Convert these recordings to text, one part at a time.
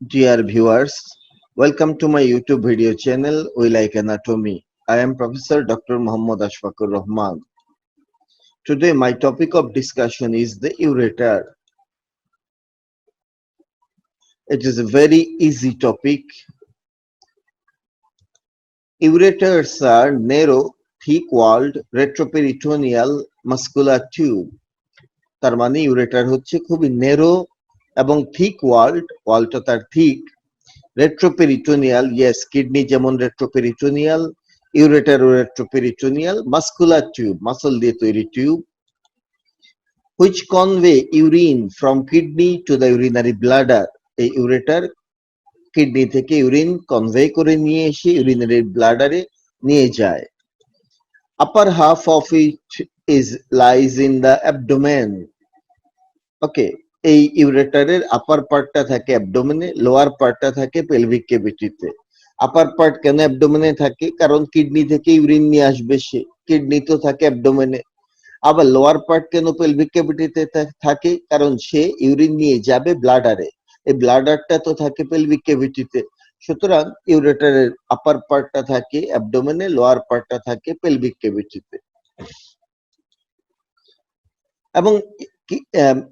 Dear viewers, welcome to my YouTube video channel We Like Anatomy. I am Professor Dr. Muhammad Ashfaqur Rahman. Today my topic of discussion is the ureter. It is a very easy topic. Ureters are narrow, thick-walled retroperitoneal muscular tube. তার মানে ureter হচ্ছে খুবই narrow এবং thick ওয়ালটা তার thick retroperitoneal, yes, kidney যেমন retroperitoneal, ureter retroperitoneal, muscular tube, muscle দিয়ে তৈরি tube, which convey urine from kidney to the urinary bladder. এই ureter কিডনি থেকে ইউরিন কনভে করে নিয়ে এসে ইউরিনারি ব্লাডারে নিয়ে যায়। Upper half of it is lies in the abdomen. ওকে, এই ইউরেটারের আপার পার্টটা থাকে অ্যাবডোমেনে, লোয়ার পার্টটা থাকে পেলভিক ক্যাভিটিতে। আপার পার্ট কেন অ্যাবডোমেনে থাকে? কারণ কিডনি থেকে ইউরিন নিয়ে আসবে সে, কিডনি তো থাকে অ্যাবডোমেনে। আবার লোয়ার পার্ট কেন পেলভিক ক্যাভিটিতে থাকে? কারণ সে ইউরিন নিয়ে যাবে ব্লাডারে, এই ব্লাডারটা তো থাকে পেলভিক ক্যাভিটিতে। সুতরাং ইউরেটারের আপার পার্টটা থাকে অ্যাবডোমেনে, লোয়ার পার্টটা থাকে পেলভিক ক্যাভিটিতে। এবং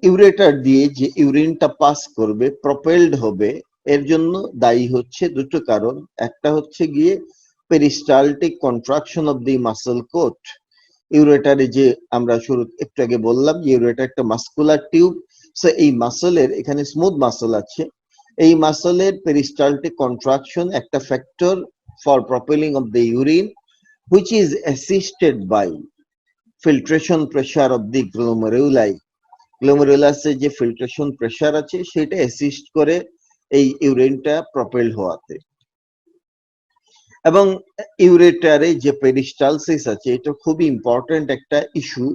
ইউরেটার দিয়ে যে ইউরিনটা পাস করবে, প্রপেলড হবে, এর জন্য দায়ী হচ্ছে দুটো কারণ। একটা হচ্ছে গিয়ে peristaltic contraction of the muscle coat. ইউরেটারে যে আমরা শুরু একটু আগে বললাম যে ইউরেটার একটা মাস্কুলার টিউব, সো এই মাসলের এখানে স্মুথ মাসল আছে, এই মাসলের পেরিস্টালটিক কন্ট্রাকশন একটা factor for propelling of the urine, which is assisted by filtration pressure of the glomeruli. গ্লোমেরুলাসে যে ফিল্ট্রেশন প্রেসার আছে সেটা অ্যাসিস্ট করে এই ইউরিনটা প্রপেল হওয়াতে। এবং ইউরেটারে যে পেরিস্টালসিস আছে এটা খুবই ইম্পর্টেন্ট একটা ইস্যু,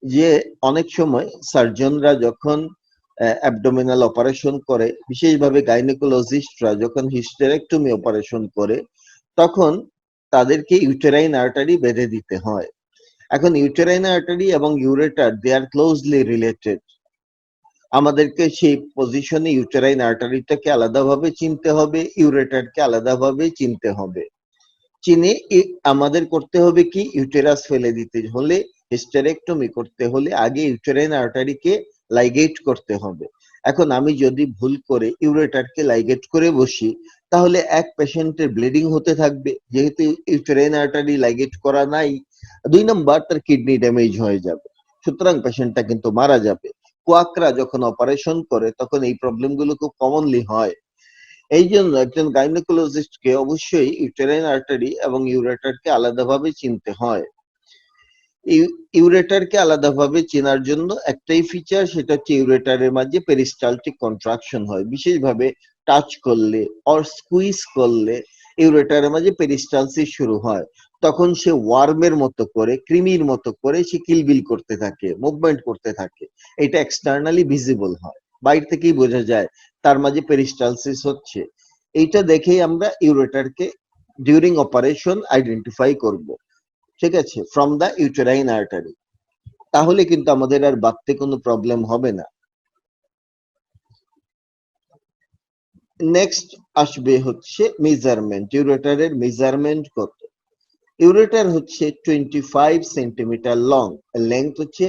যে অনেক সময় সার্জনরা যখন অ্যাবডোমিনাল অপারেশন করে, বিশেষভাবে গাইনোকোলজিস্টরা যখন হিস্টেরেক্টমি অপারেশন করে, তখন তাদেরকে ইউটেরাইন আর্টারি বেঁধে দিতে হয়। এখন ইউটেরাইন আর্টারি এবং ureter they are closely related. আমাদেরকে সেই পজিশনে ইউটেরাইন আর্টারিটাকে আলাদাভাবে চিনতে হবে, ইউরেটারকে আলাদাভাবে চিনতে হবে। চিনে আমাদের করতে হবে কি, ইউটেরাস ফেলে দিতে হলে, হিস্টেরেক্টমি করতে হলে আগে ইউটেরাইন আর্টারিকে লাইগেট করতে হবে। এখন আমি যদি ভুল করে ইউরেটারকে লাইগেট করে বসি, তাহলে এক পেশেন্টের ব্লিডিং হতে থাকবে, যেহেতু ইউটেরাইন আর্টারি লাইগেট করা নাই। 2 নম্বর, তার কিডনি ড্যামেজ হয়ে যাবে, সুতরাং পেশেন্টটা কিন্তু মারা যাবে। কোয়াকরা যখন অপারেশন করে তখন এই প্রবলেমগুলো খুব কমনলি হয়। এই জন্য একজন গাইনোকোলজিস্টকে অবশ্যই ইউটেরাইন আর্টারি এবং ইউরেটারকে আলাদাভাবে চিনতে হয়। ইউরেটারকে আলাদাভাবে চেনার জন্য একটাই ফিচার, সেটা হচ্ছে ইউরেটারের মাঝে পেরিস্টালটিক কন্ট্রাকশন হয়, বিশেষভাবে টাচ করলে অর স্কুইজ করলে ইউরেটারের মাঝে পেরিস্টালসিস শুরু হয়। তখন সে ওয়ার্মের মতো করে, কৃমির মতো করে সে কিলবিল করতে থাকে, মুভমেন্ট করতে থাকে। এটা এক্সটার্নালি ভিজিবল হয়, বাইরে থেকেই বোঝা যায় তার মাঝে পেরিস্টালসিস হচ্ছে। এইটা দেখেই আমরা ইউরেটারকে ডিউরিং অপারেশন আইডেন্টিফাই করব, ঠিক আছে, ফ্রম দ্য ইউটেরাইন আর্টারি। তাহলে কিন্তু আমাদের আর বাড়তে কোনো প্রবলেম হবে না। নেক্সট আসবে হচ্ছে মেজারমেন্ট। ইউরেটারের মেজারমেন্ট কত? ইউরেটার হচ্ছে 25 সেন্টিমিটার লং, লেংথ হচ্ছে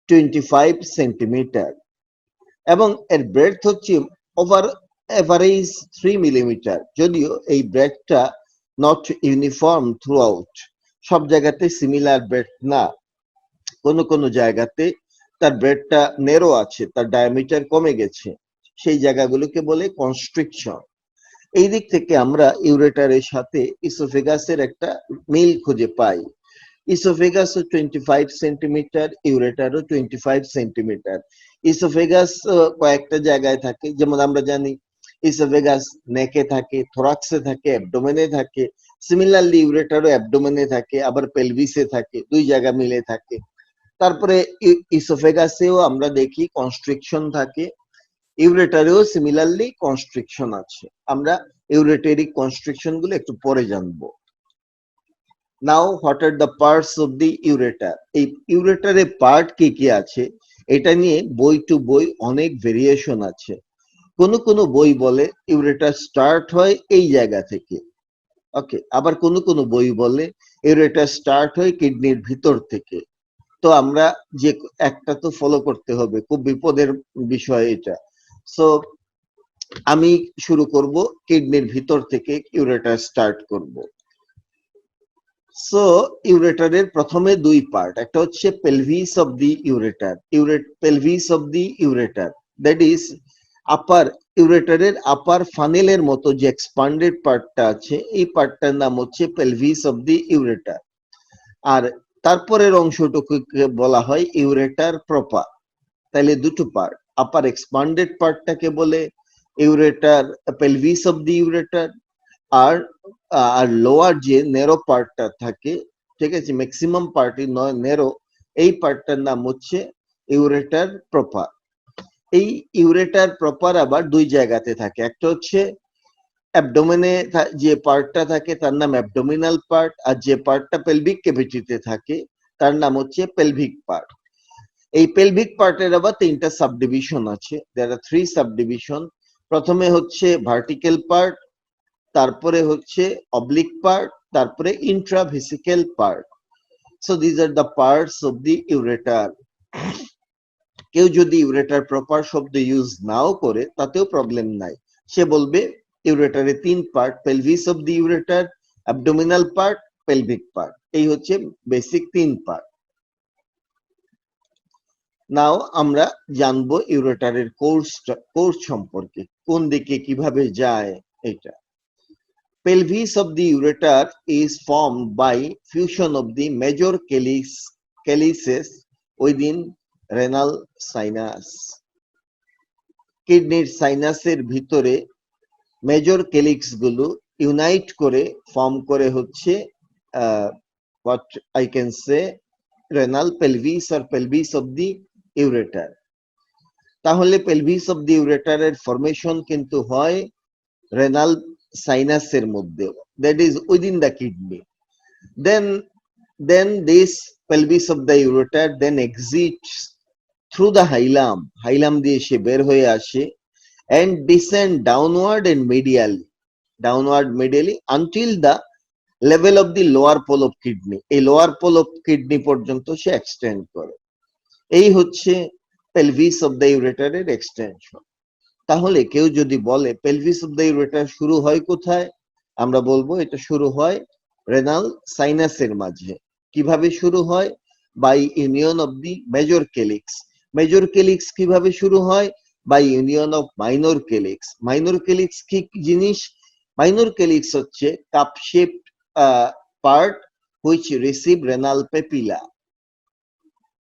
25 সেন্টিমিটার, এবং এর ব্রেডথ হচ্ছে ওভার এভারেজ 3 মিলিমিটার। যদিও এই ব্রেডটা নট ইউনিফর্ম থ্রু আউট, সব জায়গাতে সিমিলার ব্রেড না, কোনো কোনো জায়গাতে তার ব্রেডটা নেরো আছে, তার ডায়ামিটার কমে গেছে, সেই জায়গাগুলোকে বলে কনস্ট্রিকশন। এই দিক থেকে আমরা ইউরেটারের সাথে ইসোফেগাসের একটা মিল খুঁজে পাই। ইসোফেগাস 25 সেন্টিমিটার, ইউরেটারও 25 সেন্টিমিটার। ইসোফেগাস কয়েকটা জায়গায় থাকে, যেমন আমরা জানি ইসোফেগাস নেকে থাকে, থোরাক্সে থাকে, অ্যাবডোমেনে থাকে। সিমিলারলি ইউরেটারও অ্যাবডোমেনে থাকে, আবার পেলভিসে থাকে, দুই জায়গা মিলে থাকে। তারপরে ইসোফেগাসেও আমরা দেখি কনস্ট্রিকশন থাকে, ইউরেটারেও সিমিলারলি কনস্ট্রিকশন আছে। আমরা ইউরেটারিক কনস্ট্রিকশন গুলো একটু পরে জানবো। Now what are the parts of the ureter. এই ইউরেটারে পার্ট কি কি আছে এটা নিয়ে বই টু বই অনেক ভেরিয়েশন আছে। কোন কোন বই বলে ইউরেটার স্টার্ট হয় এই জায়গা থেকে। ওকে, আবার কোন কোন বই বলে ইউরেটার স্টার্ট হয় কিডনির ভিতর থেকে। তো আমরা যে একটা তো ফলো করতে হবে, খুব বিপদের বিষয় এটা। সো আমি শুরু করব কিডনির ভিতর থেকে ইউরেটার স্টার্ট করব। সো ইউরেটারের প্রথমে দুই পার্ট, একটা হচ্ছে pelvis of the ureter, pelvis of the ureter, that is upper ইউরেটারের আপার ফানেলের মতো যে এক্সপান্ডেড পার্টটা আছে এই পার্টটার নাম হচ্ছে পেলভিস অফ দি ইউরেটার। আর তারপরের অংশটুকুকে বলা হয় ইউরেটার প্রপার। তাহলে দুটো পার্ট, আপার এক্সপান্ডেড পার্টটাকে বলে ureter, pelvis of the ureter, আর আর লোয়ার যে নেরো পার্টটা থাকে, ঠিক আছে, ম্যাক্সিমাম পার্টই নয় নেরো, এই পার্টটার নাম হচ্ছে ইউরেটার প্রপার। এই ইউরেটার প্রপার আবার দুই জায়গাতে থাকে, একটা হচ্ছে অ্যাবডোমেনে যে পার্টটা থাকে তার নাম অ্যাবডোমিনাল পার্ট, আর যে পার্টটা পেলভিক ক্যাভিটিতে থাকে তার নাম হচ্ছে পেলভিক পার্ট। এই পেলভিক পার্টের আবার তিনটা সাবডিভিশন আছে, দেয়ার আর 3 সাবডিভিশন। প্রথমে হচ্ছে ভার্টিক্যাল পার্ট, তারপরে হচ্ছে অবলিক পার্ট, তারপরে intravesical part. So this are the parts of the ureter. কেউ যদি ইউরেটার প্রপার শব্দ ইউজ নাও করে তাতেও প্রবলেম নাই, সে বলবে ইউরেটারে তিন part, pelvis of the ureter, abdominal part, pelvic part, এই হচ্ছে বেসিক তিন পার্ট। নাও আমরা জানবো ইউরেটারের কোর্স সম্পর্কে, কোন দিকে কিভাবে যায় এটা। Pelvis of the ureter is formed by fusion of the major calyces within renal sinus. কিডনির সাইনাসের ভিতরে মেজর কেলিক্স গুলো ইউনাইট করে ফর্ম করে হচ্ছে what I can say renal pelvis or pelvis of the ureter. তাহলে pelvis of the ureter এর formation কিন্তু হয় রেনাল সাইনাসের মধ্যে, that is within the kidney. Then this pelvis of the ureter then exits through the hilum, hilum দিয়ে সে বের হয়ে আসে, and descend downward and medially until the level of the lower pole of kidney. এই lower pole of kidney পর্যন্ত সে extend করে। এই হচ্ছে pelvis of the ureter এর এক্সটেনশন। তাহলে কেউ যদি বলে পেলভিস অফ দ্য ইউরেটার শুরু হয় কোথায়, আমরা বলবো এটা শুরু হয় রেনাল সাইনাসের মাঝে। কিভাবে শুরু হয়? By union of the major calyx. Major calyx কিভাবে শুরু হয়? By union of minor calyx. Minor calyx কি জিনিস? মাইনর কেলিক্স হচ্ছে cup shaped part which receive renal papilla.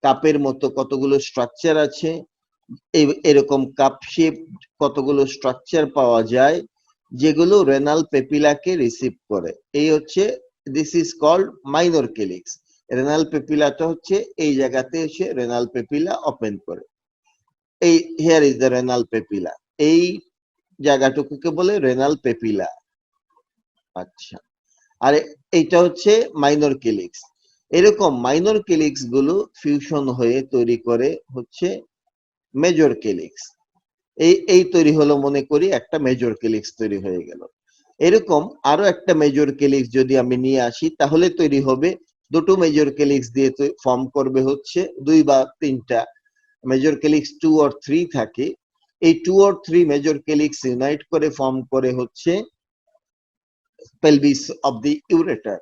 কাপের মতো কতগুলো স্ট্রাকচার আছে, এরকম কাপ শেপ কতগুলো স্ট্রাকচার পাওয়া যায় যেগুলো রেনাল পেপিলাকে রিসিভ করে। এই হচ্ছে, this is called minor calyx. Renal পেপিলাটা হচ্ছে এই জায়গাতে এসে রেনাল পেপিলা ওপেন করে। এই here is the renal papilla, এই জায়গাটুকুকে বলে রেনাল পেপিলা। আচ্ছা, আর এইটা হচ্ছে মাইনর কেলিক্স। এরকম মাইনর কেলিক্স গুলো ফিউশন হয়ে তৈরি করে হচ্ছে মেজর কেলিক্স। এই তৈরি হলো, মনে করি একটা মেজর কেলিক্স তৈরি হয়ে গেল। এরকম আরো একটা মেজর কেলিক্স যদি আমি নিয়ে আসি তাহলে তৈরি হবে দুটো মেজর কেলিক্স দিয়ে ফর্ম করবে হচ্ছে দুই বা তিনটা মেজর কেলিক্স, 2 or 3 থাকে। এই 2 or 3 মেজর কেলিক্স ইউনাইট করে ফর্ম করে হচ্ছে পেলভিস অফ দি ইউরেটার।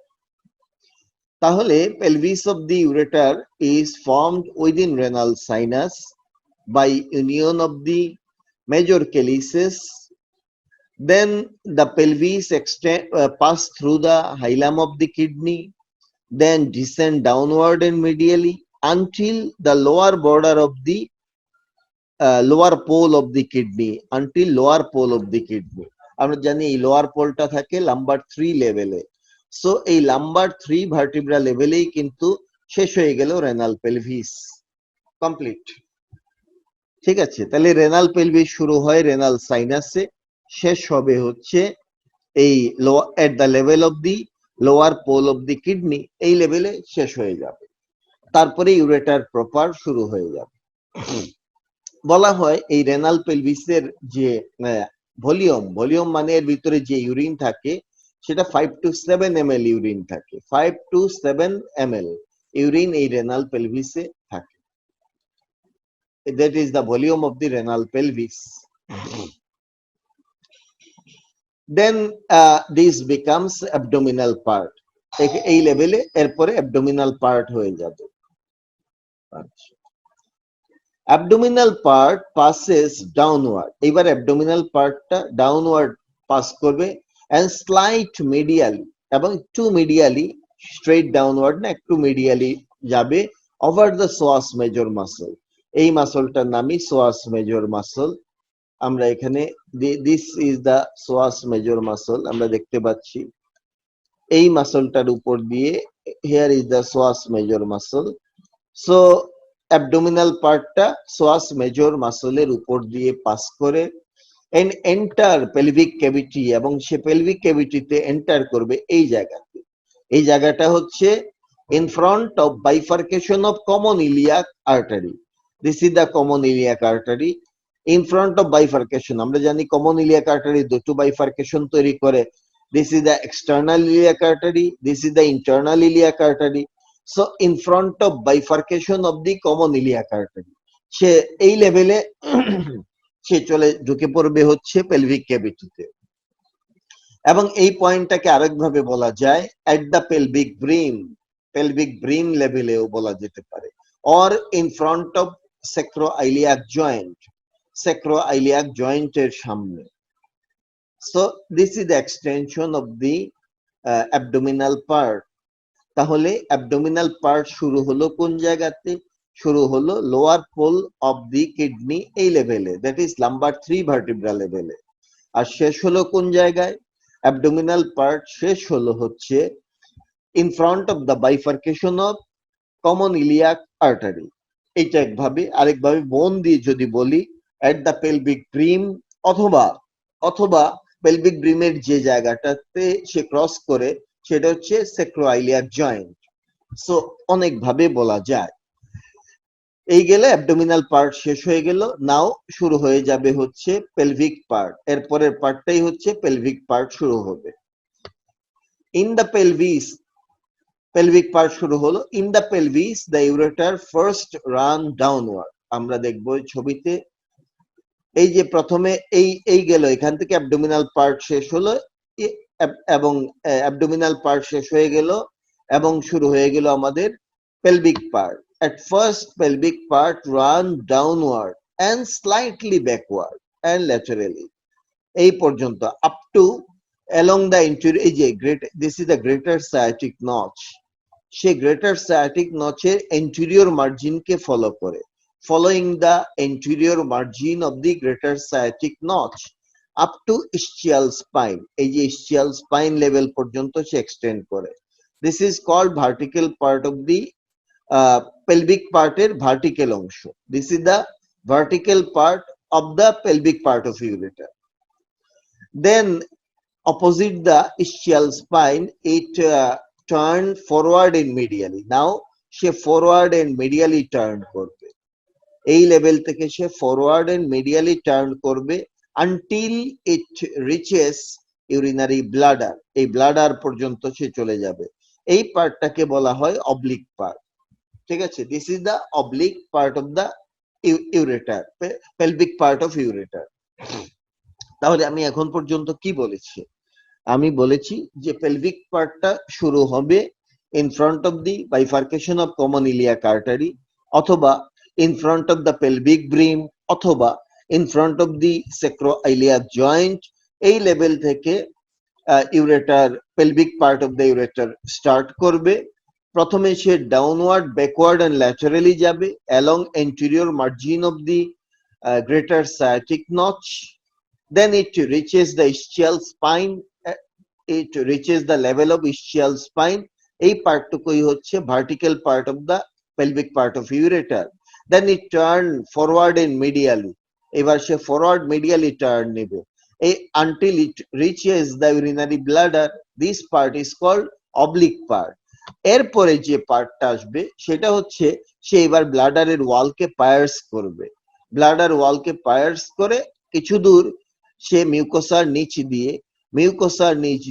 তাহলে pelvis of the ureter is formed within renal sinus by union of the major calyces. Then the pelvis pass through the hilum of the kidney, then descend downward and medially until the lower border of the lower pole of the kidney, until lower pole of the kidney. আমরা জানি এই lower পোলটা থাকে lumber 3 লেভেলে। So এই lumber 3 vertebra লেভেলেই কিন্তু শেষ হয়ে গেল রেনাল পেলভিস, কমপ্লিট। ঠিক আছে, তাহলে রেনাল পেলভিস শুরু হয় রেনাল সাইনাসে, শেষ হবে হচ্ছে এই at the level of the lower pole of the kidney, এই লেভেলে শেষ হয়ে যাবে। তারপরে ইউরেটার প্রপার শুরু হয়ে যাবে। বলা হয় এই রেনাল পেলভিসের যে ভলিউম মানে এর ভিতরে যে ইউরিন থাকে সেটা 5 to 7 ml ইউরিন থাকে, 5 to 7 ml ইউরিন এই রেনাল পেলভিসে থাকে। That is the volume of the renal pelvis. Then this becomes abdominal part. এই লেভেলে এরপরে abdominal part হয়ে যাবে। Abdominal part passes downward. এবার abdominal partটা downward pass করবে and slight medially এবং একটু medially, straight downward না, একটু medially যাবে over the psoas major muscle. এই মাসলটার নামই psoas major muscle। আমরা এখানে this is the psoas major muscle আমরা দেখতে পাচ্ছি। এই মাসলটার উপর দিয়ে here is the psoas major muscle. So abdominal partটা psoas major muscle-এর উপর দিয়ে পাস করে and enter pelvic cavity এবং সে pelvic cavity-তে enter করবে এই জায়গাতে। এই জায়গাটা হচ্ছে in front of bifurcation of common iliac artery. This is the common iliac artery. In front of bifurcation, আমরা জানি common iliac artery দুটো bifurcation তৈরি করে। This is the external iliac artery, this is the internal iliac artery. So in front of bifurcation of the common iliac artery, সে এই লেভেলে সে চলে ঢুকে পড়বে হচ্ছে pelvic cavity-তে। এবং এই পয়েন্টটাকে আরেকভাবে বলা যায় at the pelvic brim লেভেলেও বলা যেতে পারে, or in front of sacroiliac joint এর সামনে। So this is the extension of the abdominal part. তাহলে abdominal part শুরু হলো কোন জায়গাতে? শুরু হলো lower pole of the kidney এই লেভেলে, that is lumbar 3 vertebra লেভেলে। আর শেষ হলো কোন জায়গায়? abdominal part শেষ হলো হচ্ছে in front of the bifurcation of common iliac artery. এটা একভাবে। আরেকভাবে বোন দিয়ে যদি বলি at the pelvic brim অথবা pelvic brim এর যে জায়গাটাতে সে ক্রস করে সেটা হচ্ছে sacroiliac joint. সো অনেক ভাবে বলা যায়। এই গেলে abdominal part শেষ হয়ে গেল। নাও শুরু হয়ে যাবে হচ্ছে pelvic part। এরপরের পার্টটাই হচ্ছে pelvic part শুরু হবে। In the pelvic part শুরু হলো। In the pelvis the ureter first run downward. আমরা দেখবো ছবিতে এই যে প্রথমে এই গেল, এখান থেকে abdominal part শেষ হলো এবং abdominal part শেষ হয়ে গেল এবং শুরু হয়ে গেল আমাদের pelvic part. At first pelvic part run downward and slightly backward and laterally. এই পর্যন্ত up to along the interior, এই যে this is the greater sciatic notch. Say greater sciatic notch এর anterior margin কে ফলো করে। Following the anterior margin of the greater sciatic notch up to ischial spine, এই যে ischial spine level পর্যন্ত সে extend করে। This is called vertical part of the pelvic part এর vertical অংশ। This is the vertical part of the pelvic part of ureter. Then opposite the ischial spine it turn forward and medially. Now say forward and medially turn করবে। এই level থেকে সে forward and medially turn করবে until it reaches urinary bladder. এই bladder পর্যন্ত সে চলে যাবে। এই পার্টটাকে বলা হয় oblique part। ঠিক আছে? This is the oblique part of the ureter, pelvic part of ureter. তাহলে আমি এখন পর্যন্ত কি বলেছি? আমি বলেছি যে pelvic partটা শুরু হবে in front of the bifurcation of common iliac artery, অথবা in front of the pelvic brim, অথবা in front of the sacroiliac joint। এই লেভেল থেকে ureter, pelvic part of the ureter start করবে। প্রথমে সে ডাউনওয়ার্ড, ব্যাকওয়ার্ড and laterally যাবে along anterior margin of the greater sciatic notch. Then it reaches the ischial spine, it reaches the level of ischial spine. এই পার্টটুকুই হচ্ছে vertical part of the pelvic part of ureter. Then it turn forward and medially. এবার সে forward medially turn নেবে until it reaches the urinary bladder. This part is called oblique part. এরপরে যে পার্টটা আসবে সেটা হচ্ছে সে এবার ব্লাডারের ওয়ালকে পায়ার্স করবে। ব্লাডার ওয়ালকে পায়ার্স করে কিছু দূর সে মিউকোসার নিচ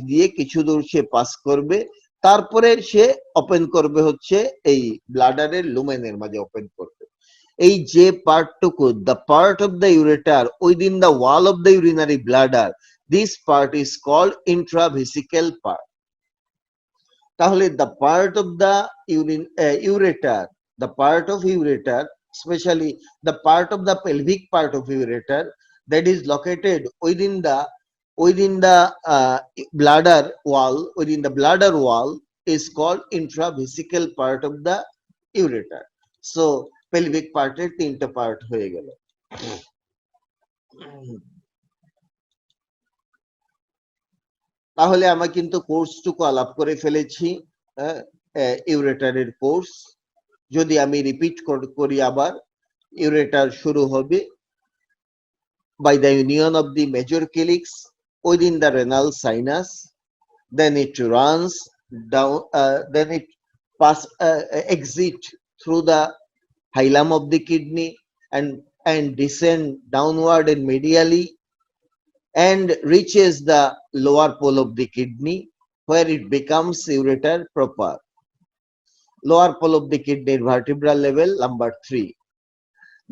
দিয়ে কিছু দূর সে পাস করবে, তারপরে সে ওপেন করবে হচ্ছে এই ব্লাডারের লুমেনের মাঝে ওপেন করবে। এই যে পার্টটুকু, the part of the ureter within the wall of the urinary bladder, this part is called intravesical part. তাহলে the part of the ureter, the part of ureter, especially the part of the pelvic part of ureter that is located within the bladder wall is called intravesical part of the ureter. So pelvic part এর তিনটা part হয়ে গেল। তাহলে আমরা কিন্তু কোর্সটুকু আলাপ করে ফেলেছি, ইউরেটারের কোর্স। যদি আমি রিপিট করি আবার, ইউরেটার শুরু হবে by the union of the major calyx within the renal sinus, then it runs down, then it exit through the hilum of the kidney and descend downward and medially and reaches the lower pole of the kidney where it becomes ureter proper. Lower pole of the kidney vertebral level, lumbar 3.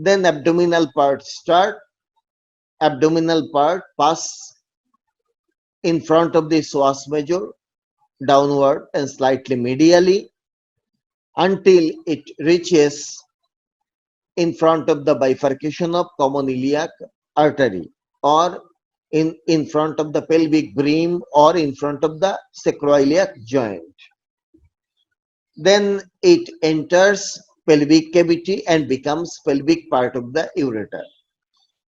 Then abdominal part start. Abdominal part pass in front of the psoas major downward and slightly medially until it reaches in front of the bifurcation of common iliac artery, or in front of the pelvic brim, or in front of the sacroiliac joint. Then it enters pelvic cavity and becomes pelvic part of the ureter.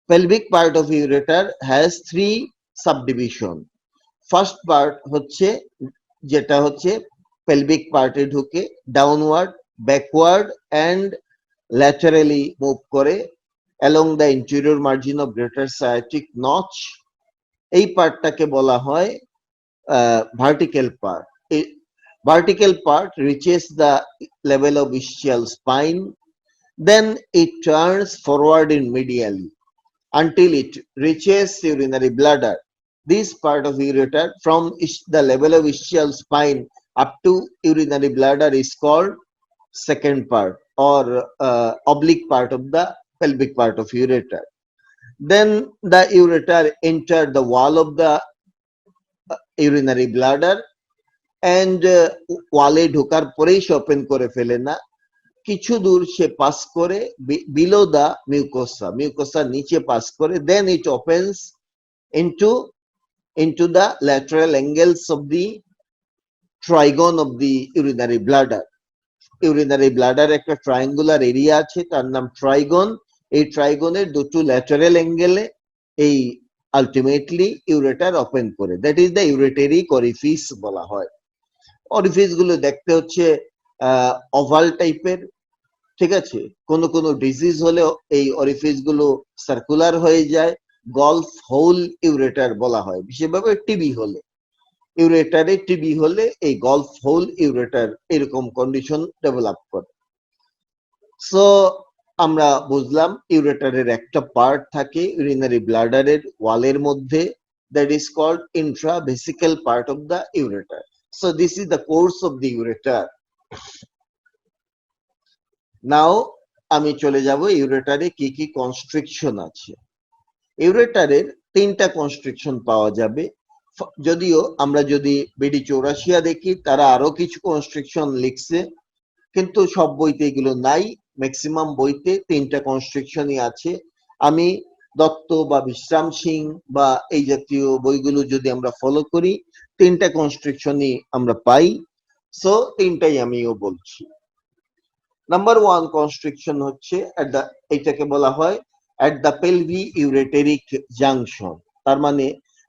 Pelvic part of ureter has 3 subdivision. First part হচ্ছে যেটা হচ্ছে pelvic part এ ঢুকে downward, backward and laterally move করে along the interior margin of greater sciatic notch. এই পার্টটাকে বলা হয় vertical part. Vertical part reaches the level of ischial spine, then it turns forward in medially until it reaches urinary bladder. This part of ureter from the level of ischial spine up to urinary bladder is called second part, or oblique part of the pelvic part of ureter. Then the ureter enter the wall of the urinary bladder and ওয়ালে ঢোকার পরেই সে open করে ফেলে না, কিছু দূর সে pass করে বিলো দা মিউকোসা নিচে পাস করে, then it opens into the lateral angles of the trigone of the urinary bladder. Urinary bladder একটা ট্রায়াঙ্গুলার এরিয়া আছে, তার নাম ট্রাইগন। এই ট্রাইগনের দুটো ল্যাটারাল অ্যাঙ্গেলে এই আলটিমেটলি ইউরেটার ওপেন করে, দ্যাট ইজ দ্য ইউরেটেরিক অরিফিস বলা হয়। অরিফিস গুলো দেখতে হচ্ছে ওভাল টাইপের, ঠিক আছে। কোন কোন ডিজিজ হলে এই অরিফিস গুলো সার্কুলার হয়ে যায়, গলফ হোল ইউরেটার বলা হয়। বিশেষভাবে টিবি হলে, ইউরেটারে টিবি হলে এই গলফ হোল ইউরেটার এরকম কন্ডিশন ডেভেলপ করে। সো আমরা বুঝলাম ইউরেটারের একটা পার্ট থাকে ইউরিনারি ব্লাডারের ওয়ালের মধ্যে, that is called intravesical part of the ureter. So this is the course of the ureter. Now আমি চলে যাব ইউরেটারে কি কি কনস্ট্রিকশন আছে। ইউরেটারের 3টা কনস্ট্রিকশন পাওয়া যাবে, যদিও আমরা যদি বিডি 84 দেখি তারা আরো কিছু কনস্ট্রিকশন লিখছে, কিন্তু সব বইতে এগুলো নাই। ম্যাক্সিমাম বইতে 3টা কনস্ট্রিকশনই আছে। আমি দত্ত বা বিশ্রাম সিং বা এই জাতীয় বইগুলো যদি আমরা ফলো করি 3টা কনস্ট্রিকশনই আমরা পাই। সো 3টাই আমিও বলছি। নাম্বার 1 কনস্ট্রিকশন হচ্ছে এটাকে বলা হয় at the pelvic ureteric junction, তার মানে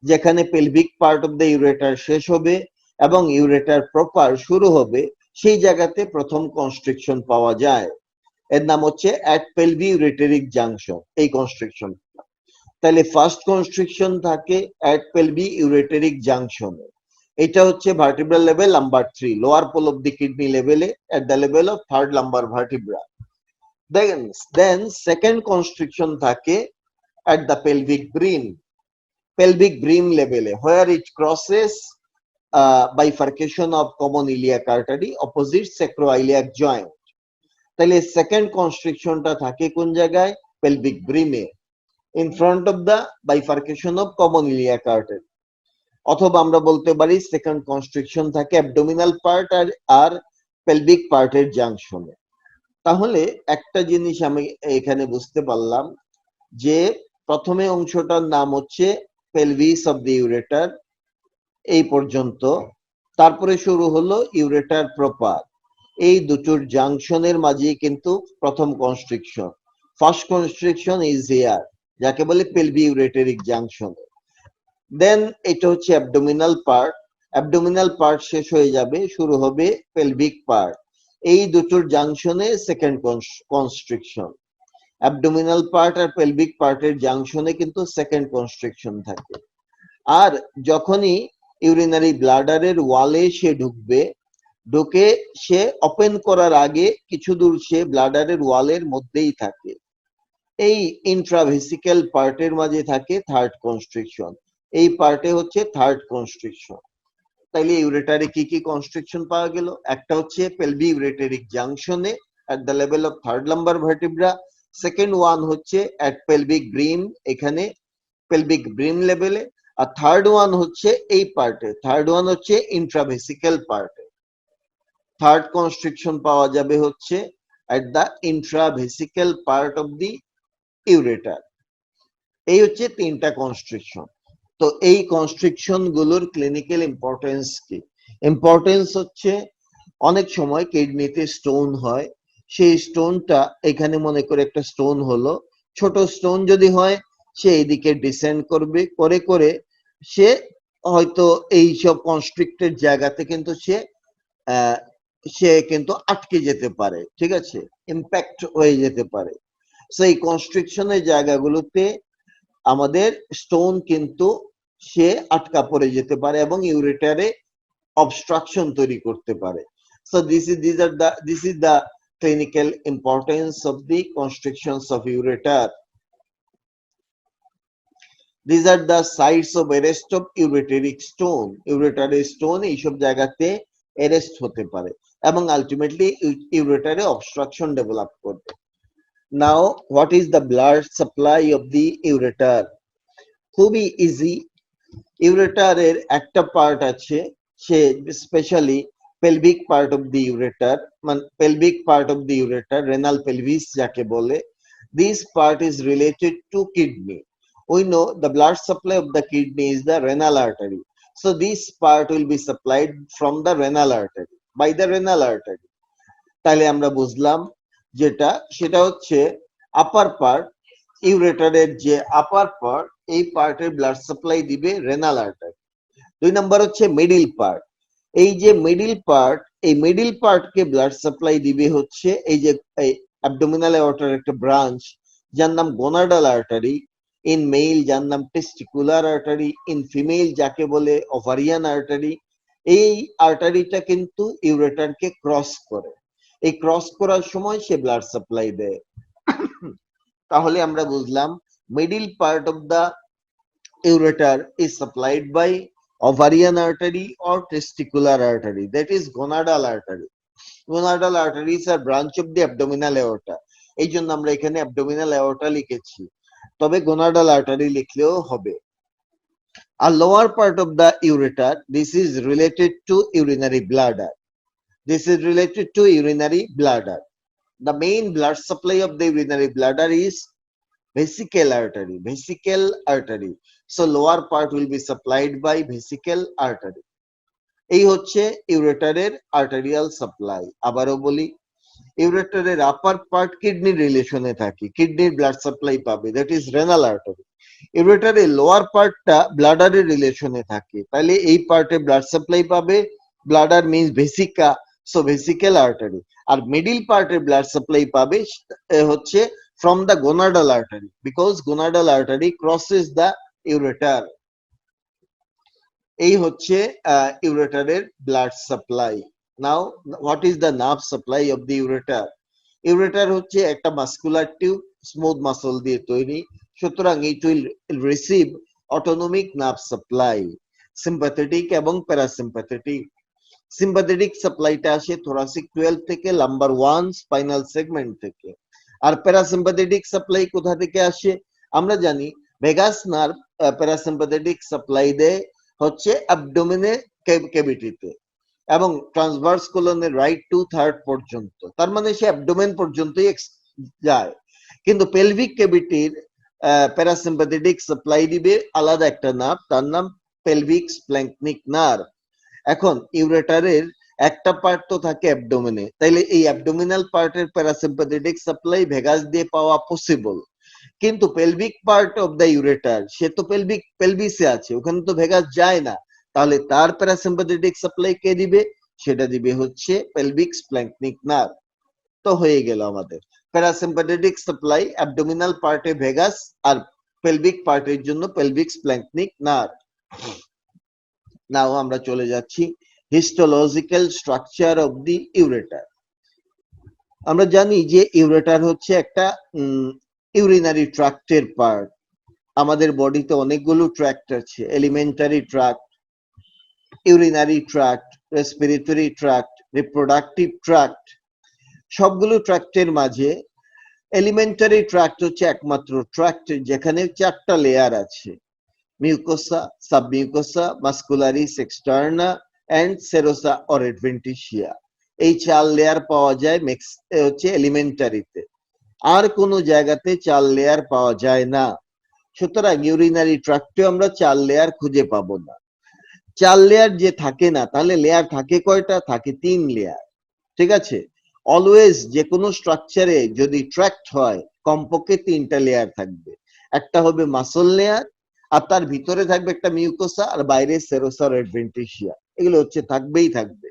যেখানে pelvic part of the ureter শেষ হবে এবং ইউরেটার প্রপার শুরু হবে, সেই জায়গাতে প্রথম কনস্ট্রিকশন পাওয়া যায়। এর নাম হচ্ছে at pelvic ureteric junction, এই কনস্ট্রিকশন। তাহলে ফার্স্ট কনস্ট্রিকশন থাকে at pelvic ureteric junction, এটা হচ্ছে vertebral level number 3, lower pole of the kidney লেভেলে, at the level of 3rd lumbar vertebra. Then second constriction থাকে at the pelvic brim level, where it crosses bifurcation of common iliac artery opposite sacroiliac joint. তাহলে second কনস্ট্রিকশনটা থাকে কোন জায়গায়? Pelvic ব্রিমে, in front of the bifurcation of common iliac artery. অথবা আমরা বলতে পারি সেকেন্ড কনস্ট্রিকশন থাকে অ্যাবডোমিনাল পার্ট আর পেলভিক পার্টের জাংশনে। তাহলে একটা জিনিস আমি এখানে বুঝতে পারলাম যে প্রথমে অংশটার নাম হচ্ছে পেলভিস অফ দি ইউরেটার, এই পর্যন্ত। তারপরে শুরু হলো ইউরেটার প্রপার। এই দুটোর জাংশনের মাঝে কিন্তু প্রথম constriction, first constriction is here, যাকে বলে পেলভি ইউরেটেরিক জাংশন। দেন এটা হচ্ছে অ্যাবডোমিনাল পার্ট, অ্যাবডোমিনাল পার্ট শেষ হয়ে যাবে, শুরু হবে পেলভিক পার্ট। এই দুটোর জাংশনে সেকেন্ড কনস্ট্রিকশন। অ্যাবডোমিনাল পার্ট আর পেলভিক পার্টের জাংশনে কিন্তু সেকেন্ড কনস্ট্রিকশন থাকে। আর যখনই ইউরিনারি ব্লাডারের ওয়ালে সে ঢুকে সে ওপেন করার আগে কিছু দূর সে ব্লাডারের ওয়ালের মধ্যেই থাকে। এই ইন্ট্রাভেসিক্যাল পার্টের মাঝে থাকে থার্ড কনস্ট্রিকশন। এই পার্টে হচ্ছে থার্ড কনস্ট্রিকশন। তাইলে ইউরেটারে কি কি কনস্ট্রিকশন পাওয়া গেল? একটা হচ্ছে পেলভি ইউরেটেরিক জাংশনে at the level of third lumbar vertebra, second one হচ্ছে at pelvic brim, এখানে পেলভিক ব্রিম লেভেলে, আর থার্ড ওয়ান হচ্ছে এই পার্টে, থার্ড ওয়ান হচ্ছে ইন্ট্রাভেসিক্যাল পার্টে। থার্ড কনস্ট্রিকশন পাওয়া যাবে হচ্ছে at the intravesical part of the ureter। এই হচ্ছে তিনটা কনস্ট্রিকশন। তো এই কনস্ট্রিকশন গুলোর ক্লিনিক্যাল ইম্পর্টেন্স কি? ইম্পর্টেন্স হচ্ছে অনেক সময় কিডনিতে স্টোন হয়, সেই স্টোনটা এখানে মনে করে একটা স্টোন হলো, ছোট স্টোন যদি হয় সে এইদিকে ডিসেন্ড করবে, করে সে হয়তো এই সব কনস্ট্রিক্টেড জায়গাতে কিন্তু সে কিন্তু আটকে যেতে পারে, ঠিক আছে, ইম্প্যাক্ট হয়ে যেতে পারে। সো এই কনস্ট্রিকশনের জায়গাগুলোতে আমাদের স্টোন কিন্তু সে আটকা পড়ে যেতে পারে এবং ইউরেটারে অবস্ট্রাকশন তৈরি করতে পারে। So this is the clinical importance of the constrictions of ureter. These are the sites of arrest of ureteric stone. Ureteral stone এইসব জায়গাতে arrest হতে পারে এবং আলটিমেটলি ইউরেটারে অবস্ট্রাকশন ডেভেলপ করবে। Now, what is the blood supply of the ureter? খুবই easy. ইউরেটারের একটা part আছে, সে specially pelvic part of the ureter, মানে pelvic part of the ureter, renal pelvis যাকে বলে, this part is related to kidney. We know the blood supply of the kidney is the renal artery, so this part will be supplied from the renal artery, by the renal artery. তাহলে আমরা বুঝলাম যেটা, সেটা হচ্ছে আপার part, ইউরেটারের যে আপার part, এই পার্টের blood supply দিবে রেনাল আর্টারি। দুই নাম্বার হচ্ছে মিডিল পার্ট, এই যে মিডিল পার্ট, এই মিডিল পার্টকে ব্লাড সাপ্লাই দিবে হচ্ছে এই যে অ্যাবডোমিনাল অ্যাওর্টার একটা ব্রাঞ্চ যার নাম গোনাডাল আর্টারি, ইন মেল যার নাম টেস্টিকুলার আর্টারি, ইন ফিমেল যাকে বলে ওভারিয়ান আর্টারি। এই আর্টারিটা কিন্তু ইউরেটারকে ক্রস করে, এই ক্রস করার সময় সে ব্লাড সাপ্লাই দেয়। তাহলে আমরা বুঝলাম middle part of the ureter is supplied by ovarian artery or testicular artery, that is gonadal artery. Gonadal arteries are branch of the abdominal aorta, এই জন্য আমরা এখানে abdominal aorta লিখেছি, তবে gonadal artery লিখলেও হবে। A lower part of the ureter, this is related to urinary bladder. This is related to urinary bladder. The main blood supply of the urinary bladder is vesical artery, vesical artery. So lower part will be supplied by vesical artery. এই হচ্ছে ইউরেটারের arterial supply. আবারও বলি, ইউরেটারের আপার part কিডনির রিলেশনে থাকে, কিডনির blood supply পাবে, that is renal artery. ইউরেটারের লোয়ার পার্টটা ব্লাডারের রিলেশনে থাকে, তাহলে এই পার্টে ব্লাড সাপ্লাই পাবে, bladder means vesica, so vesical artery. আর মিডিল পার্টের ব্লাড সাপ্লাই পাবে হচ্ছে from the gonadal artery, because gonadal artery crosses the ureter. এই হচ্ছে ইউরেটারের blood supply. Now, what is the nerve supply of the ureter? ইউরেটার হচ্ছে একটা মাস্কুলার টিউব, স্মুথ মাসল দিয়ে তৈরি, সুতরাং it will receive autonomic nerve supply, sympathetic এবং প্যারাসিম্পাথেটিক। সিম্পাথেটিক সাপ্লাইটা আসে থোরাসিক 12 থেকে লাম্বার 1 স্পাইনাল সেগমেন্ট থেকে। আর প্যারাসিম্পাথেটিক সাপ্লাই কোথা থেকে আসে? আমরা জানি ভেগাস নার্ভ প্যারাসিম্পাথেটিক সাপ্লাই দেয় হচ্ছে অ্যাবডোমেনে ক্যাভিটিতে এবং ট্রান্সভার্স কোলনের রাইট 2/3 পর্যন্ত, তার মানে সে অ্যাবডোমেন পর্যন্তই যায়। কিন্তু পেলভিক ক্যাভিটির প্যারাসিম্পাথেটিক সাপ্লাই দিবে আলাদা একটা নার্ভ, তার নাম পেলভিক স্প্ল্যাঙ্কনিক নার্ভ। এখন ইউরেটারের একটা পার্ট তো থাকে অ্যাবডোমেনে, তাইলে এই অ্যাবডোমিনাল পার্টের প্যারাসিম্পাথেটিক সাপ্লাই ভেগাস দিয়ে পাওয়া পসিবল, কিন্তু pelvic part of the ureter সে তো পেলভিসে আছে, ওখানে তো ভেগাস যায় না, তাহলে তার প্যারাসিম্পাথেটিক সাপ্লাই কে দিবে? সেটা দিবে হচ্ছে পেলভিক স্প্ল্যাঙ্কনিক নার্ভ। তো হয়ে গেল আমাদের প্যারাসিম্পাথেটিক সাপ্লাই অ্যাবডোমিনাল পার্টে ভেগাস আর পেলভিক পার্টের জন্য পেলভিক স্প্ল্যাঙ্কনিক নার্ভ। নাও আমরা চলে যাচ্ছি histological structure of the ureter. আমরা জানি যে ইউরেটার হচ্ছে একটা ইউরিনারি ট্রাক্টের পার্ট। আমাদের বডিতে অনেকগুলো ট্র্যাক্ট আছে, elementary tract, urinary tract, respiratory tract, reproductive tract. সবগুলো ট্রাক্টের মাঝে এলিমেন্টারি ট্রাক্ট হচ্ছে একমাত্র ট্রাক্ট যেখানে 4টা লেয়ার আছে, mucosa, submucosa, muscularis externa and serosa or adventitia. এই 4 লেয়ার পাওয়া যায় হচ্ছে এলিমেন্টারিতে, আর কোনো জায়গাতে 4 লেয়ার পাওয়া যায় না। সুতরাং ইউরিনারি ট্রাক্টে আমরা 4 লেয়ার খুঁজে পাবো না। 4 লেয়ার যে থাকে না, তাহলে লেয়ার থাকে কয়টা? থাকে 3 লেয়ার। ঠিক আছে, অলওয়েজ যে কোনো স্ট্রাকচারে যদি ট্র্যাক্ট হয় কমপক্ষে 3টা লেয়ার থাকবে। একটা হবে মাসল লেয়ার, আর তার ভিতরে থাকবে একটা মিউকোসা, আর বাইরে সেরোসা আর অ্যাডভেন্টিসিয়া। এগুলো হচ্ছে থাকবেই থাকবে।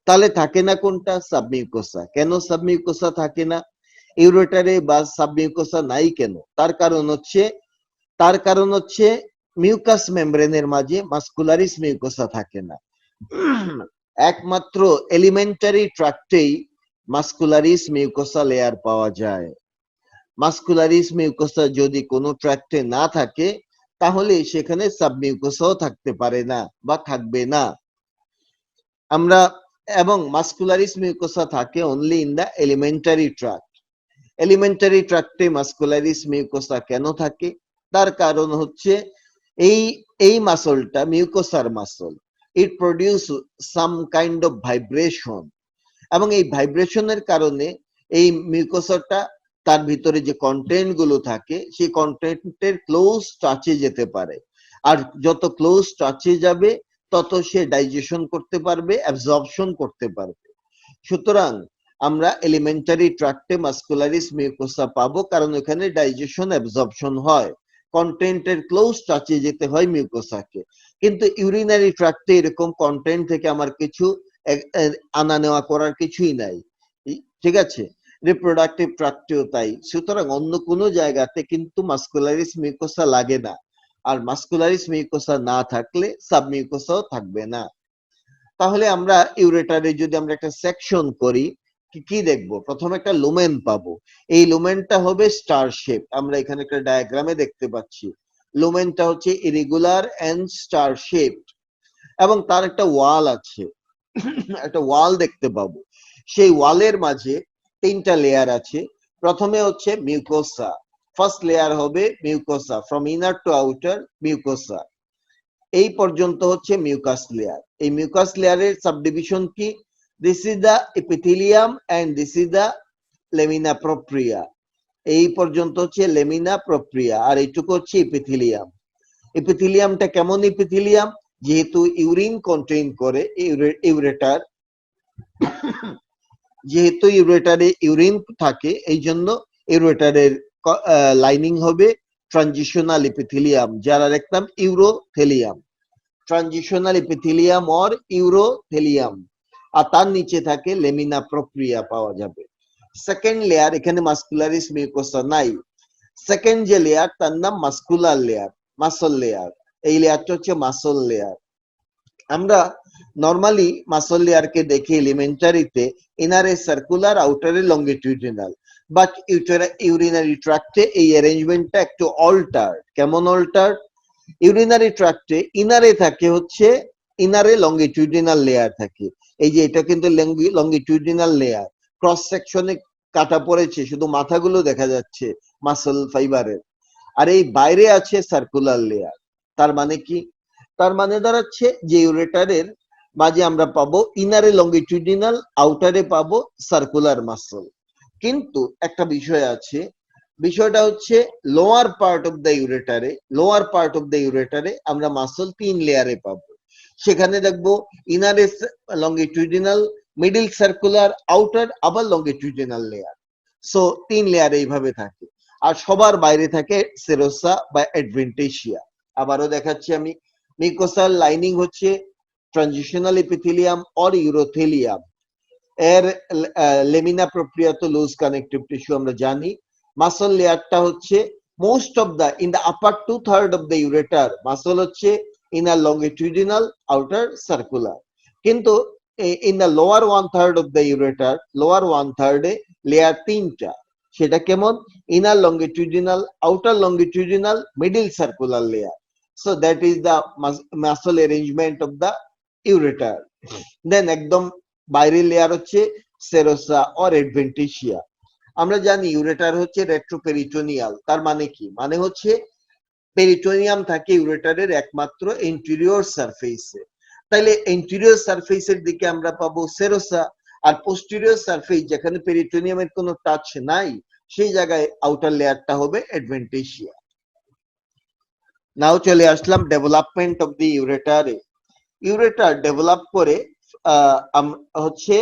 তাহলে থাকে না কোনটা? সাবমিউকোসা। কেন সাবমিউকোসা থাকে না? ইউরেটারে বা সাবমিউকোসা নাই কেন? তার কারণ হচ্ছে মিউকাস মেমব্রেনের মাঝে মাস্কুলারিস মিউকোসা থাকে না। একমাত্র এলিমেন্টারি ট্রাক্টেই মাস্কুলারিস মিউকোসা লেয়ার পাওয়া যায়। মাস্কুলারিস মিউকোসা যদি কোনো ট্রাক্টে না থাকে তাহলে সেখানে সাবমিউকোসাও থাকতে পারে না বা থাকবে না। এবং মাস্কুলারিস মিউকোসা থাকে only in the alimentary tract. Alimentary ট্রাক্টে মাস্কুলারিস মিউকোসা কেন থাকে? তার কারণ হচ্ছে এই মাসলটা মিউকোসার muscle, it produce some kind of vibration, এবং এই ভাইব্রেশনের কারণে এই মিউকোসাটা তার ভিতরে যে কন্টেন্ট গুলো থাকে সেই কন্টেন্টের ক্লোজ টাচে যেতে পারে, আর যত ক্লোজ টাচে যাবে তত সে ডাইজেশন করতে পারবে, অ্যাবজর্পশন করতে পারবে। সুতরাং আমরা এলিমেন্টারি ট্রাক্টে মাস্কুলারিস মিউকোসা পাবো, কারণ এখানে ডাইজেশন অ্যাবজর্পশন হয়, কন্টেন্টের ক্লোজ টাচে যেতে হয় মিউকোসাকে। কিন্তু ইউরিনারি ট্রাক্টে এরকম কন্টেন্ট থেকে আমার কিছু আনা নেওয়া করার কিছুই নাই। ঠিক আছে, রিপ্রোডাক্টিভ ট্রাক্টেও তাই। সুতরাং অন্য কোনো জায়গাতে কিন্তু মাস্কুলারিস মিউকোসা লাগে না, আর মাস্কুলারিস মিউকোসা না থাকলে সাবমিউকোসাও থাকবে না। তাহলে আমরা ইউরেটারে যদি আমরা একটা সেকশন করি কি দেখবো? প্রথমে একটা লুমেন পাবো। এই লুমেনটা হবে স্টার শেপ, আমরা এখানে একটা ডায়াগ্রামে দেখতে পাচ্ছি। লুমেনটা হচ্ছে ইরেগুলার এন্ড স্টার শেপ, এবং তার একটা ওয়াল আছে, একটা ওয়াল দেখতে পাবো। সেই ওয়ালের মাঝে 3টা লেয়ার আছে। প্রথমে হচ্ছে মিউকোসা, ফার্স্ট লেয়ার হবে mucosa, from inner to outer mucosa. এই পর্যন্ত হচ্ছে মিউকাস লেয়ার। এই মিউকাস লেয়ারের সাবডিভিশন কি? This is the epithelium and this is the lamina propria. এই পর্যন্ত হচ্ছে লেমিনা প্রপ্রিয়া, আর এইটুকু হচ্ছে এপিথেলিয়াম। এপিথেলিয়ামটা কেমন এপিথেলিয়াম? যেহেতু ইউরিন কন্টেইন করে ইউরেটার, যেহেতু ইউরেটারে ইউরিন থাকে, এই জন্য ইউরেটারের লাইনিং হবে ট্রানজিশনাল এপিথেলিয়াম, যারা দেখতাম ইউরোথেলিয়াম, ট্রানজিশনাল এপিথেলিয়াম অর ইউরোথেলিয়াম, আর তার নিচে থাকে লেমিনা প্রপ্রিয়া পাওয়া যাবে। সেকেন্ড লেয়ার, এখানে মাস্কুলারিস মিউকোসা নাই। সেকেন্ড যে লেয়ার তার নাম মাস্কুলার লেয়ার, মাসল লেয়ার। এই লেয়ারটা হচ্ছে মাসল লেয়ার। আমরা নরমালি মাসল লেয়ারকে দেখে এলিমেন্টারিতে ইনারে সার্কুলার আউটারে লঙ্গিটিউডিনাল, বাট ইউরিনারি ট্র্যাক্টে এই অ্যারেঞ্জমেন্টটা একটু অল্টার্ড। কেমন অল্টার্ড? ইউরিনারি ট্র্যাক্টে ইনারে থাকে হচ্ছে ইনারে লঙ্গিটিউডিনাল লেয়ার থাকে, এই যে এটা কিন্তু লঙ্গিটিউডিনাল লেয়ার, ক্রস সেকশনে কাটা পড়েছে, শুধু মাথাগুলো দেখা যাচ্ছে মাসল ফাইবারের, আর এই বাইরে আছে সার্কুলার লেয়ার। তার মানে কি? তার মানে দাঁড়াচ্ছে যে ইউরেটারের মাঝে আমরা পাবো ইনারে লঙ্গিটিউডিনাল, আউটারে পাবো সার্কুলার মাসল। কিন্তু একটা বিষয় আছে, বিষয়টা হচ্ছে লোয়ার পার্ট অফ দ্য ইউরেটারে আমরা মাসল 3 লেয়ারে পাবো। সেখানে দেখবো ইনারে লঙ্গিটিউডিনাল, মিডল সার্কুলার, আউটার, আবার লঙ্গিটিউডিনাল লেয়ার। সো 3 লেয়ার এইভাবে থাকে। আর সবার বাইরে থাকে সেরোসা বা অ্যাডভেন্টেশিয়া। আবারও দেখাচ্ছি আমি, মিউকোসাল লাইনিং হচ্ছে ট্রানজিশনাল এপিথেলিয়াম অর ইউরোথেলিয়াম, এর লেমিনা প্রপ্রিয়া তো লুজ কানেকটিভ টিস্যু আমরা জানি। মাসল লেয়ারটা হচ্ছে most of the in the upper 2/3 of the ureter muscle হচ্ছে ইনার লঙ্গিটিউডিনাল, আউটার সার্কুলার। কিন্তু in the lower 1/3 of the ureter, lower 1/3 এ লেয়ার 3টা। সেটা কেমন? Inner longitudinal, outer longitudinal, middle circular layer. So that is the muscle arrangement of the ureter. Then একদম বাইরের layer হচ্ছে serosa or অ্যাডভেন্টিশিয়া। আমরা জানি ইউরেটার হচ্ছে রেট্রোপেরিটোনিয়াল। তার মানে কি? মানে হচ্ছে পেরিটোনিয়াম থাকে ইউরেটারের একমাত্র ইন্টেরিয়র সারফেসে। তাইলে ইন্টেরিয়র সারফেসের দিকে আমরা পাবো সেরোসা, আর পোস্টেরিয়র সারফেস যেখানে পেরিটোনিয়ামের কোনো টাচ নাই সেই জায়গায় আউটার লেয়ারটা হবে অ্যাডভেন্টিশিয়া। নাও চলে আসলাম ডেভেলপমেন্ট অফ দি ইউরেটারে। ইউরেটার ডেভেলপ করে হচ্ছে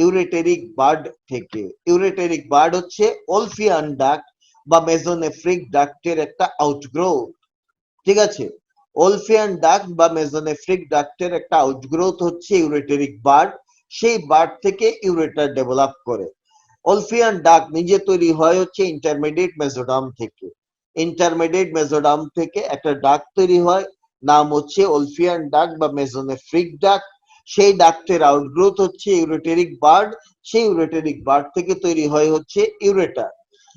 ইউরেটেরিক বার্ড থেকে। ইউরেটেরিক বার্ড হচ্ছে ওলফিয়ান ডাক্ট বা মেসোনেফ্রিক ডাক্টের একটা আউটগ্রোথ। ঠিক আছে, ওলফিয়ান ডাক্ট বা মেসোনেফ্রিক ডাক্টের একটা আউটগ্রোথ হচ্ছে ইউরেটেরিক বার্ড। সেই বার্ড থেকে ইউরেটার ডেভেলপ করে। ওলফিয়ান ডাক্ট নিজে তৈরি হয় হচ্ছে ইন্টারমিডিয়েট মেসোডাম থেকে। ইন্টারমিডিয়েট মেসোডাম থেকে একটা ডাক্ট তৈরি হয়, নাম হচ্ছে ওলফিয়ান ডাক্ট বা মেসোনেফ্রিক ডাক্ট। সেই ডাক্টের আউটগ্রোথ হচ্ছে ইউরেটেরিক বার্ড। সেই ইউরেটেরিক বার্ড থেকে তৈরি হয় হচ্ছে ইউরেটার।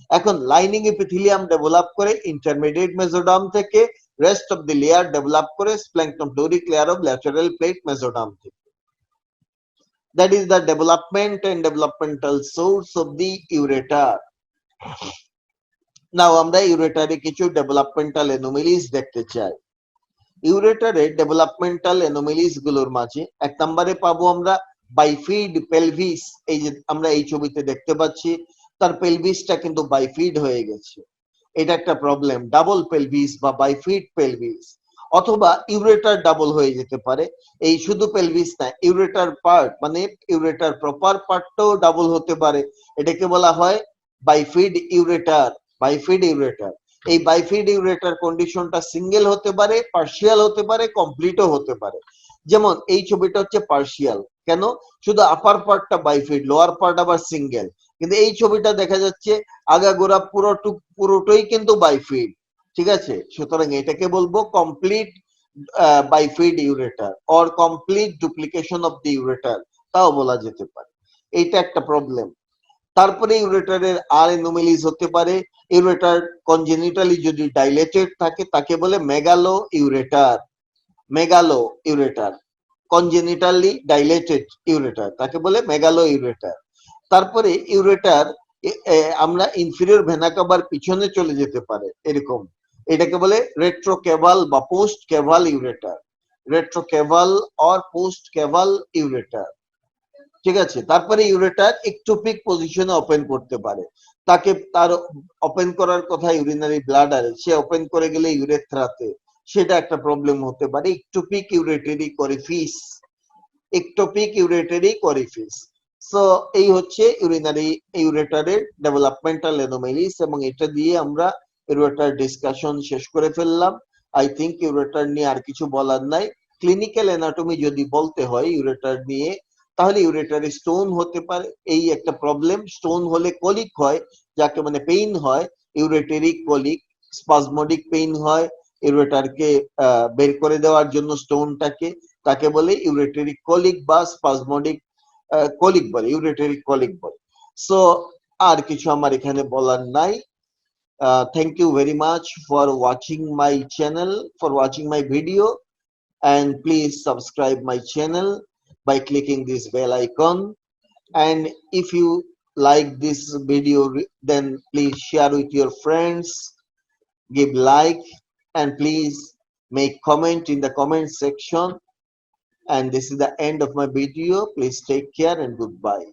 এখন লাইনিং এপিথেলিয়াম ডেভেলপ করে ইন্টারমিডিয়েট মেসোডাম থেকে, rest of the layer develop করে splanchnopleuric layer of lateral plate mesoderm থেকে। That is the development and developmental source of the ureter. Now আমরা ইউরেটারে কিছু ডেভেলপমেন্টাল অ্যানোমালিজ দেখতে চাই। ইউরেটারে ডেভেলপমেন্টাল অ্যানোমালিজ গুলোর মাঝে এক নম্বরে পাবো আমরা বাইফিড পেলভিস। এই যে আমরা এই ছবিতে দেখতে পাচ্ছি, তার পেলভিসটা কিন্তু বাইফিড হয়ে গেছে। এটা একটা প্রবলেম, ডাবল পেলভিস বা বাইফিড পেলভিস। অথবা ইউরেটার ডাবল হয়ে যেতে পারে। এই শুধু পেলভিস না, ইউরেটার পার্ট মানে ইউরেটার প্রপার পার্টটাও ডাবল হতে পারে। এটাকে বলা হয় বাইফিড ইউরেটার। বাইফিড ইউরেটার, এই বাইফিড ইউরেটার কন্ডিশনটা সিঙ্গেল হতে পারে, পার্শিয়াল হতে পারে, কমপ্লিটও হতে পারে। যেমন এই ছবিটা হচ্ছে পার্শিয়াল, কেন? শুধু আপার পার্টটা বাইফিড, লোয়ার পার্ট আবার সিঙ্গেল। কিন্তু এই ছবিটা দেখা যাচ্ছে আগাগোড়া পুরোটাই কিন্তু বাইফিড। ঠিক আছে, সুতরাং এটাকে বলবো complete bifid ureter or complete duplication of the ureter, তাও বলা যেতে পারে। এইটা একটা প্রবলেম। তারপরে ইউরেটারের আর অ্যানোমালিজ হতে পারে। ইউরেটার কনজেনিটালি যদি ডাইলেটেড থাকে তাকে বলে megalo ureter. Megalo ureter, congenitally dilated ureter তাকে বলে মেগালো ইউরেটার। তারপরে ইউরেটার আমরা ইনফিরিয়র ভেনা কাভার পিছনে চলে যেতে পারে এরকম, এটাকে বলে রেট্রোকেভাল বা post caval ureter. Retrocaval or post caval ureter. ঠিক আছে, তারপরে ইউরেটার একটোপিক পজিশনে ওপেন করতে পারে। তাকে তার ওপেন করার কথা ইউরিনারি ব্লাডারে, সে ওপেন করে গেলে ইউরেথ্রাতে, সেটা একটা প্রবলেম হতে পারে। Ectopic ureteric orifice, ectopic ureteric orifice. So এই হচ্ছে ইউরিনারি ইউরেটারের ডেভেলপমেন্টাল অ্যানোমালিস, এবং এটা দিয়ে আমরা ইউরেটার ডিসকাশন শেষ করে ফেললাম। আই থিংক ইউরেটার নিয়ে আর কিছু বলার নাই। ক্লিনিক্যাল অ্যানাটমি যদি বলতে হয় ইউরেটার নিয়ে, তাহলে ইউরেটারে স্টোন হতে পারে, এই একটা প্রবলেম। স্টোন হলে কলিক হয়, যাকে মানে পেইন হয়, ইউরেটেরিক কলিক, স্পাজমোডিক পেইন হয় ইউরেটারকে বের করে দেওয়ার জন্য স্টোনটাকে। তাকে বলে ইউরেটারি কলিক বা স্পাজমোডিক কলিক বলে, ইউরেটারি কলিক বলে। সো আর কিছু আমার এখানে বলার নাই। Thank you very much for watching my channel, for watching my video, and please subscribe my channel by clicking this bell icon. And if you like this video, then please share with your friends, give like, and please make comment in the comment section. And this is the end of my video. Please take care and goodbye.